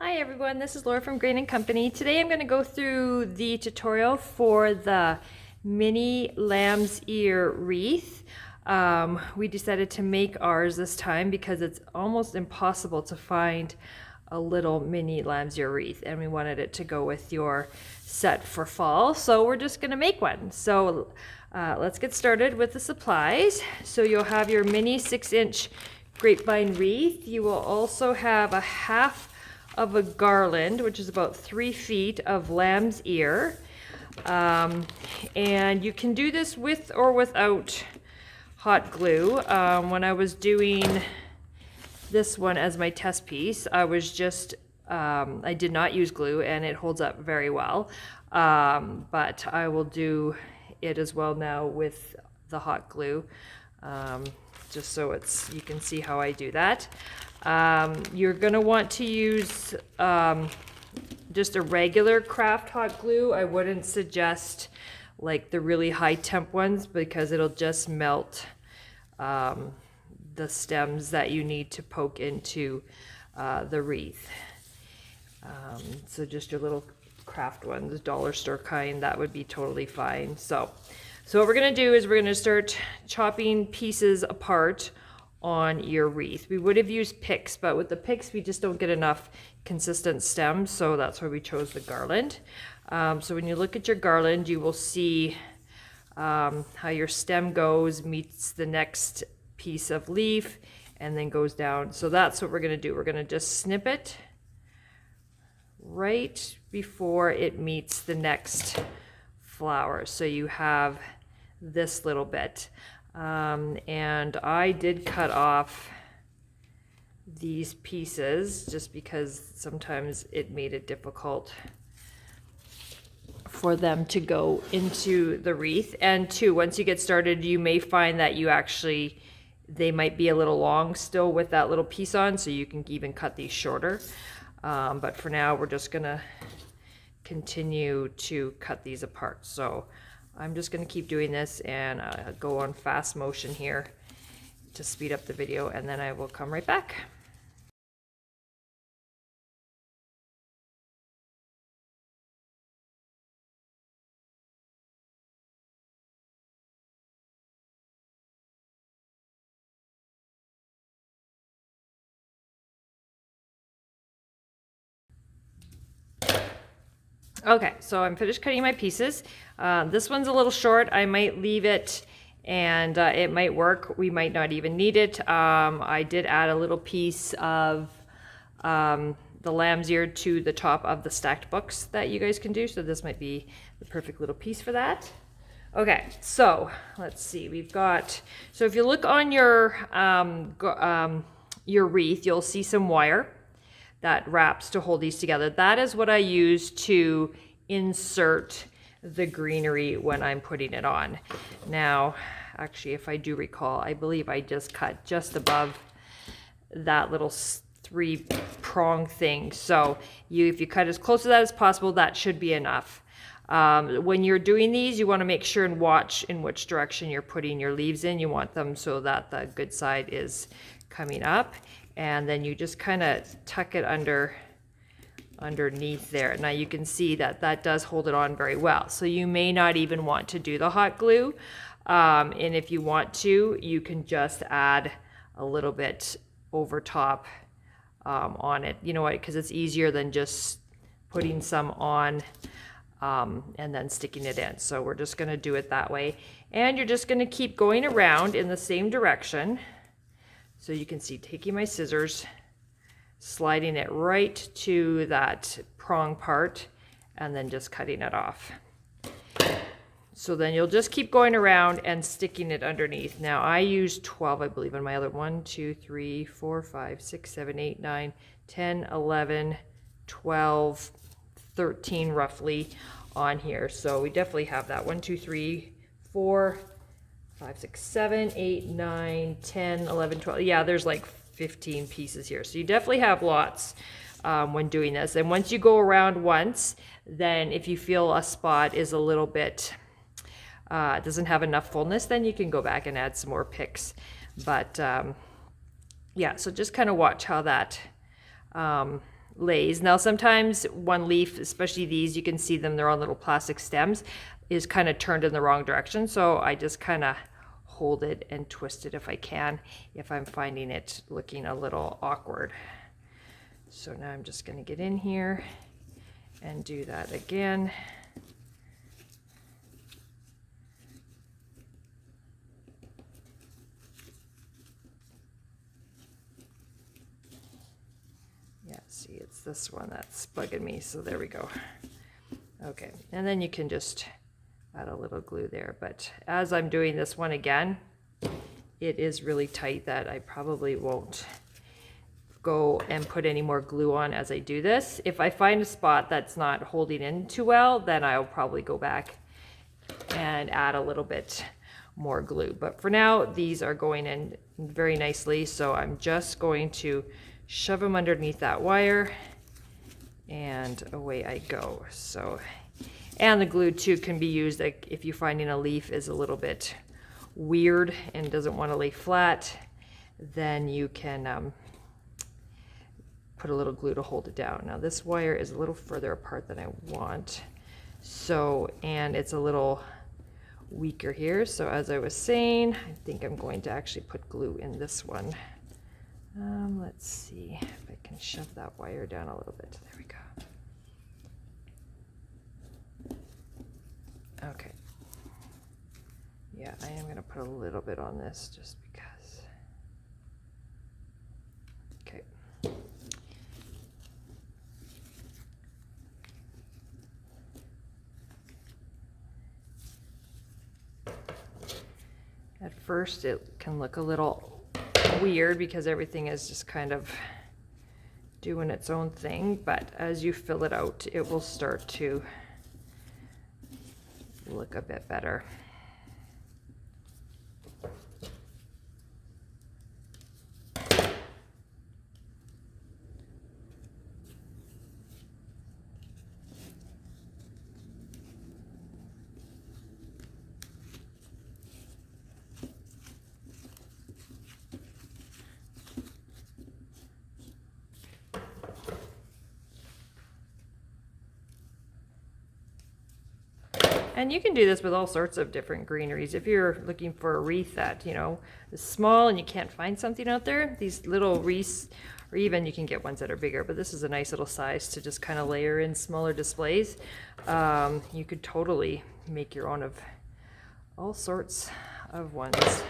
Hi everyone, this is Laura from Grain & Company. Today I'm going to go through the tutorial for the mini lamb's ear wreath. We decided to make ours this time because it's almost impossible to find a little mini lamb's ear wreath, and we wanted it to go with your set for fall, so we're just going to make one. So let's get started with the supplies. So you'll have your mini 6-inch grapevine wreath. You will also have a half of a garland, which is about 3 feet of lamb's ear. And you can do this with or without hot glue. When I was doing this one as my test piece, I was just, I did not use glue and it holds up very well. But I will do it as well now with the hot glue, just so you can see how I do that. You're going to want to use just a regular craft hot glue. I wouldn't suggest like the really high temp ones because it'll just melt the stems that you need to poke into the wreath. So just your little craft ones, dollar store kind, that would be totally fine. So what we're going to do is we're going to start chopping pieces apart on your wreath. We would have used picks, but with the picks we just don't get enough consistent stems, so that's why we chose the garland. So when you look at your garland, you will see how your stem goes, meets the next piece of leaf, and then goes down. So that's what we're going to do. We're going to just snip it right before it meets the next flower. So you have this little bit. And I did cut off these pieces just because sometimes it made it difficult for them to go into the wreath. And two, once you get started, you may find that they might be a little long still with that little piece on, so you can even cut these shorter. But for now, we're just gonna continue to cut these apart. So I'm just going to keep doing this and go on fast motion here to speed up the video, and then I will come right back. Okay, so I'm finished cutting my pieces. This one's a little short. I might leave it and it might work. We might not even need it. I did add a little piece of the lamb's ear to the top of the stacked books that you guys can do. So this might be the perfect little piece for that. Okay, so let's see. We've got, so if you look on your wreath, you'll see some wire that wraps to hold these together. That is what I use to insert the greenery when I'm putting it on. Now, actually, if I do recall, I believe I just cut just above that little 3-prong thing. So if you cut as close to that as possible, that should be enough. When you're doing these, you want to make sure and watch in which direction you're putting your leaves in. You want them so that the good side is coming up. And then you just kind of tuck it underneath there. Now you can see that that does hold it on very well. So you may not even want to do the hot glue. And if you want to, you can just add a little bit over top on it. You know what? Because it's easier than just putting some on and then sticking it in. So we're just going to do it that way. And you're just going to keep going around in the same direction. So you can see, taking my scissors, sliding it right to that prong part, and then just cutting it off. So then you'll just keep going around and sticking it underneath. Now I use 12, I believe, on my other 1, 2, 3, 4, 5, 6, 7, 8, 9, 10, 11, 12, 13 roughly on here. So we definitely have that 1, 2, 3, 4, 5, 6, 7, 8, 9, 10, 11, 12. Yeah, there's like 15 pieces here. So you definitely have lots when doing this. And once you go around once, then if you feel a spot is a little bit, doesn't have enough fullness, then you can go back and add some more picks. But yeah, so just kind of watch how that lays. Now sometimes one leaf, especially these, you can see them, they're on little plastic stems, is kind of turned in the wrong direction. So I just kind of hold it and twist it if I can, if I'm finding it looking a little awkward. So now I'm just going to get in here and do that again. Yeah, see, it's this one that's bugging me, so there we go. Okay, and then you can just add a little glue there, but as I'm doing this one again, it is really tight that I probably won't go and put any more glue on as I do this. If I find a spot that's not holding in too well, then I'll probably go back and add a little bit more glue. But for now, these are going in very nicely, so I'm just going to shove them underneath that wire and away I go. So, and the glue too can be used, like if you're finding a leaf is a little bit weird and doesn't want to lay flat, then you can put a little glue to hold it down. Now this wire is a little further apart than I want, so, and it's a little weaker here. So as I was saying, I think I'm going to actually put glue in this one. Let's see if I can shove that wire down a little bit. There we go. Okay. Yeah, I am going to put a little bit on this just because. Okay. At first it can look a little weird because everything is just kind of doing its own thing, but as you fill it out, it will start to look a bit better. And you can do this with all sorts of different greeneries. If you're looking for a wreath that, you know, is small and you can't find something out there, these little wreaths, or even you can get ones that are bigger, but this is a nice little size to just kind of layer in smaller displays. You could totally make your own of all sorts of ones.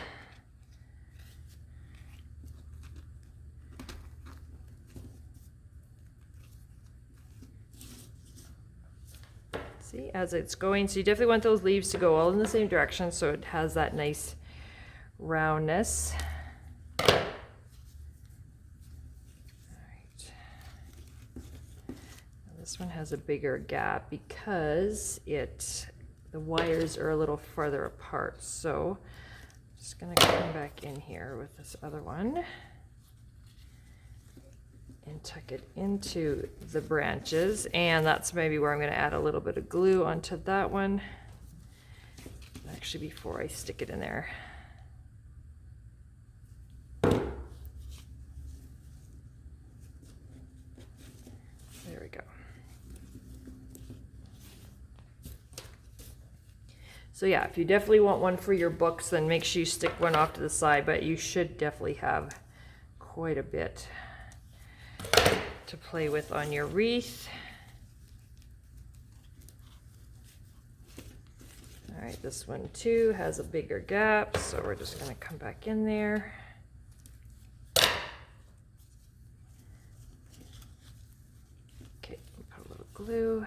See, as it's going, so you definitely want those leaves to go all in the same direction so it has that nice roundness. All right. This one has a bigger gap because the wires are a little farther apart. So I'm just gonna come back in here with this other one and tuck it into the branches, and that's maybe where I'm going to add a little bit of glue onto that one, actually before I stick it in there. There we go. So yeah, if you definitely want one for your books, then make sure you stick one off to the side, but you should definitely have quite a bit to play with on your wreath. All right, this one too has a bigger gap, so we're just going to come back in there. Okay, put a little glue.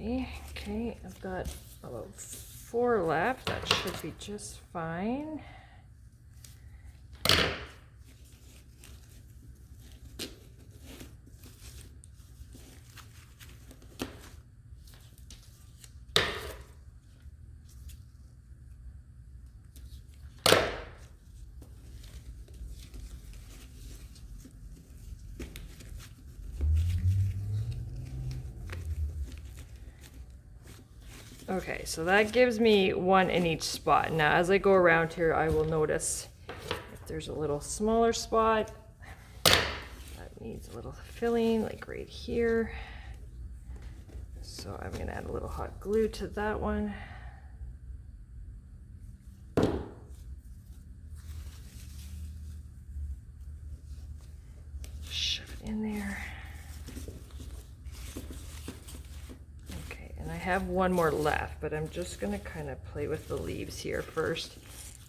Okay, I've got about 4 left. That should be just fine. Okay, so that gives me 1 in each spot. Now, as I go around here, I will notice if there's a little smaller spot that needs a little filling, like right here. So I'm going to add a little hot glue to that one. Shove it in there. I have 1 more left, but I'm just going to kind of play with the leaves here first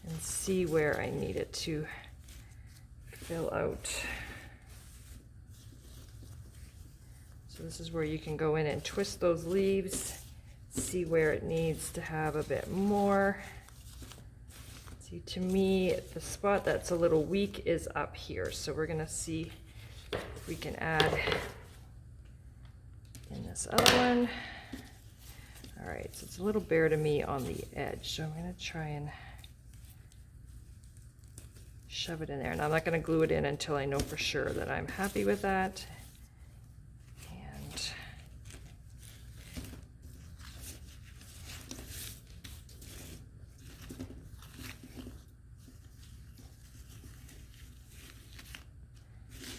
and see where I need it to fill out. So this is where you can go in and twist those leaves, see where it needs to have a bit more. See, to me, the spot that's a little weak is up here. So we're going to see if we can add in this other one. All right, so it's a little bare to me on the edge, so I'm going to try and shove it in there. And I'm not going to glue it in until I know for sure that I'm happy with that. And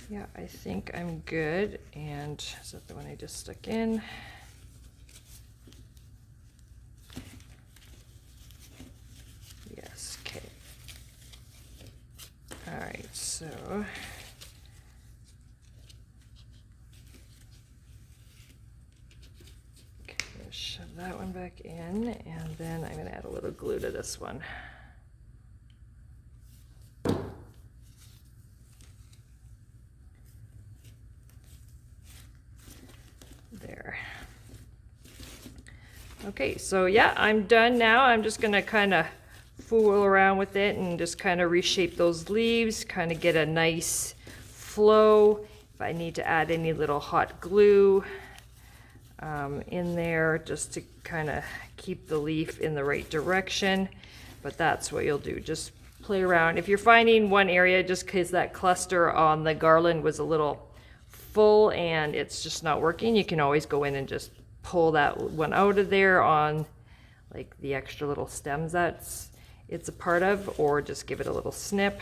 yeah, I think I'm good. And is that the one I just stuck in? All right, so okay, shove that one back in, and then I'm going to add a little glue to this one. There. Okay, so yeah, I'm done now. I'm just going to kind of fool around with it and just kind of reshape those leaves, kind of get a nice flow. If I need to add any little hot glue in there just to kind of keep the leaf in the right direction, but that's what you'll do. Just play around. If you're finding one area, just because that cluster on the garland was a little full and it's just not working, you can always go in and just pull that one out of there on like the extra little stems that's it's a part of, or just give it a little snip.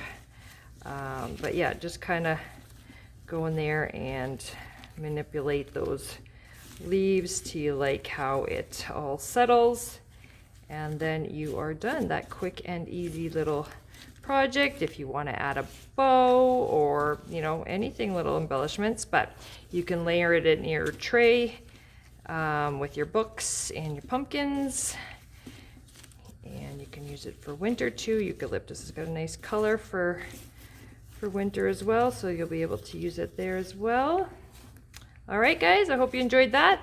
But yeah, just kind of go in there and manipulate those leaves till you like how it all settles, and then you are done. That quick and easy little project. If you want to add a bow or anything, little embellishments, but you can layer it in your tray with your books and your pumpkins. And you can use it for winter too. Eucalyptus has got a nice color for winter as well, so you'll be able to use it there as well. All right, guys, I hope you enjoyed that.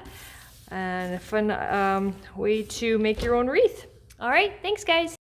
And a fun way to make your own wreath. All right, thanks, guys.